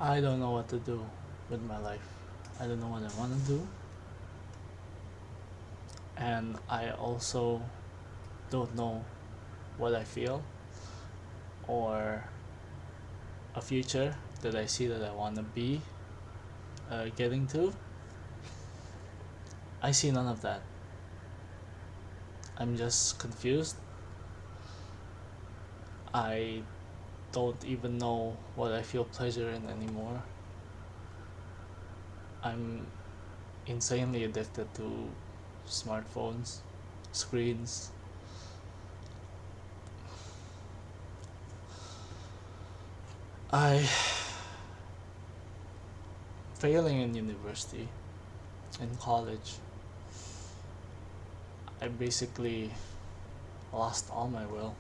I don't know what to do with my life. I don't know what I want to do, and I also don't know what I feel or a future that I see that I want to be getting to. I see none of that. I'm just confused. I don't even know what I feel pleasure in anymore. I'm insanely addicted to smartphones, screens. I failing in university, in college. I basically lost all my will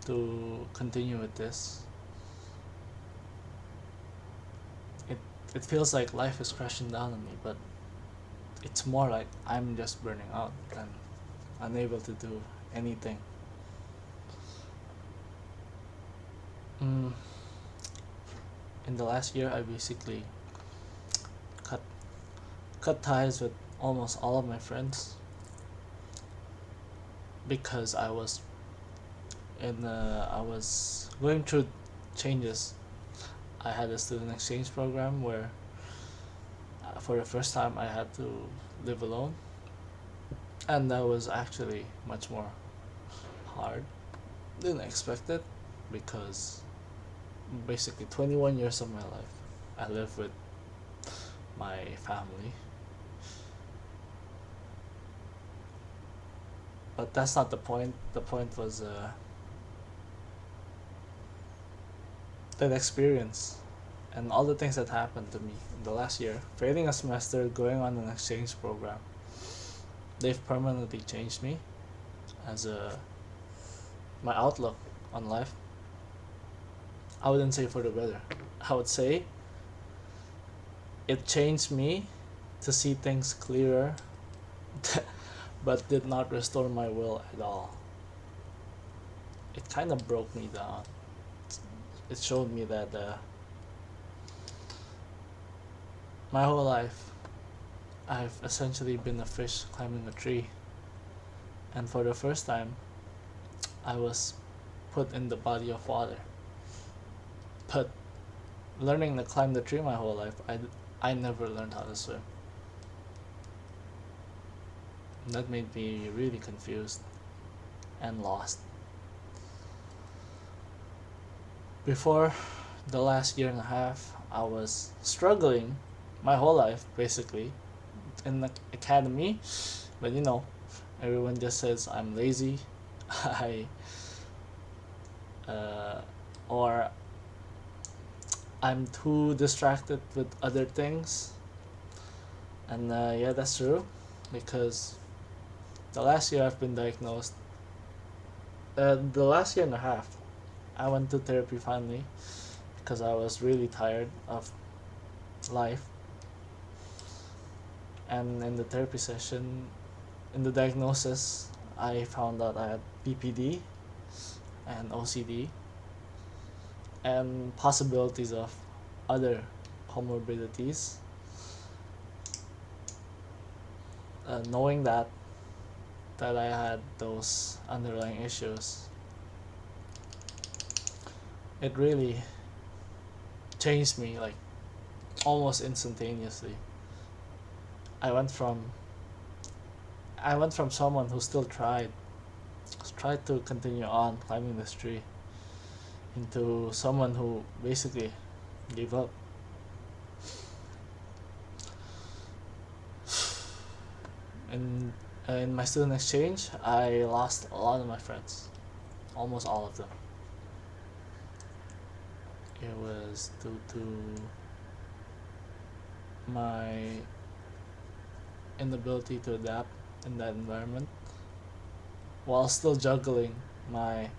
to continue with this. It it feels like life is crashing down on me, but it's more like I'm just burning out and unable to do anything. Mm, in the last year, I basically cut cut ties with almost all of my friends because I was going through changes. I had a student exchange program where for the first time I had to live alone, and that was actually much more hard than expected because basically 21 years of my life I lived with my family. But that's not the point. The point was that experience and all the things that happened to me in the last year, failing a semester, going on an exchange program. They've permanently changed me as a my outlook on life. I wouldn't say for the better. I would say it changed me to see things clearer, but did not restore my will at all. It kind of broke me down. It showed me that my whole life I've essentially been a fish climbing a tree, and for the first time, I was put in the body of water. But learning to climb the tree my whole life, I never learned how to swim. And that made me really confused and lost. Before the last year and a half, I was struggling my whole life basically in the academy, but everyone just says I'm lazy, I uh, or I'm too distracted with other things, and yeah, that's true, because the last year I've been diagnosed. The last year and a half, I went to therapy finally because I was really tired of life, and in the therapy session, in the diagnosis, I found out I had BPD and OCD and possibilities of other comorbidities. Knowing that I had those underlying issues, it really changed me like almost instantaneously. I went from I went from someone who still tried to continue on climbing this tree into someone who basically gave up. And in my student exchange, I lost a lot of my friends, almost all of them. It was due to my inability to adapt in that environment while still juggling my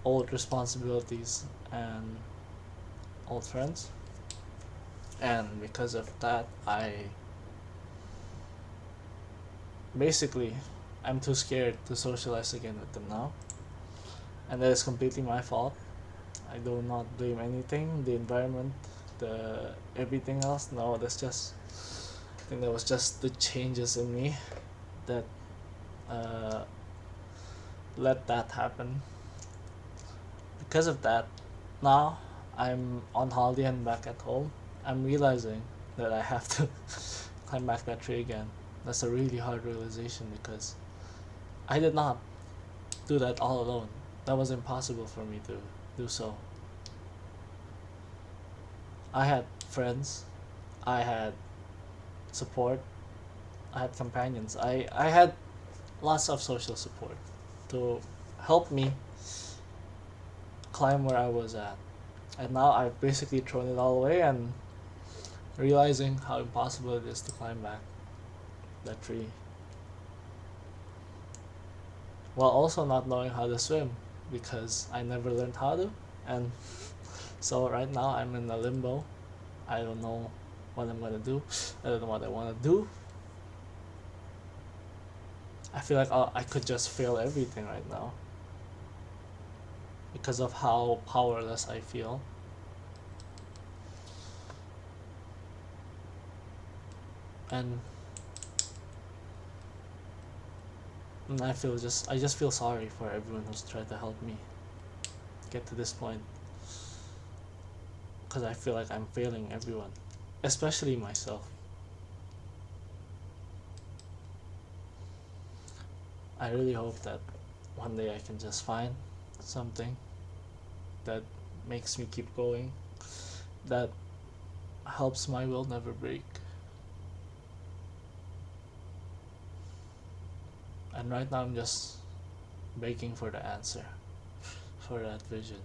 old responsibilities and old friends. And because of that, basically I'm too scared to socialize again with them now. And that is completely my fault. I do not blame anything, the environment, the everything else. No, that's just, I think that was just the changes in me that uh, let that happen. Because of that, now I'm on holiday and back at home. I'm realizing that I have to climb back that tree again. That's a really hard realization because I did not do that all alone. That was impossible for me to do so. I had friends, I had support, I had companions, I had lots of social support to help me climb where I was at. And now I've basically thrown it all away and realizing how impossible it is to climb back that tree. While also not knowing how to swim because I never learned how to. And so right now I'm in a limbo. I don't know what I'm gonna do. I don't know what I wanna do. I feel like I could just fail everything right now because of how powerless I feel. And I just feel sorry for everyone who's tried to help me get to this point because I feel like I'm failing everyone, especially myself. I really hope that one day I can just find something that makes me keep going, that helps my will never break. And right now I'm just begging for the answer, for that vision.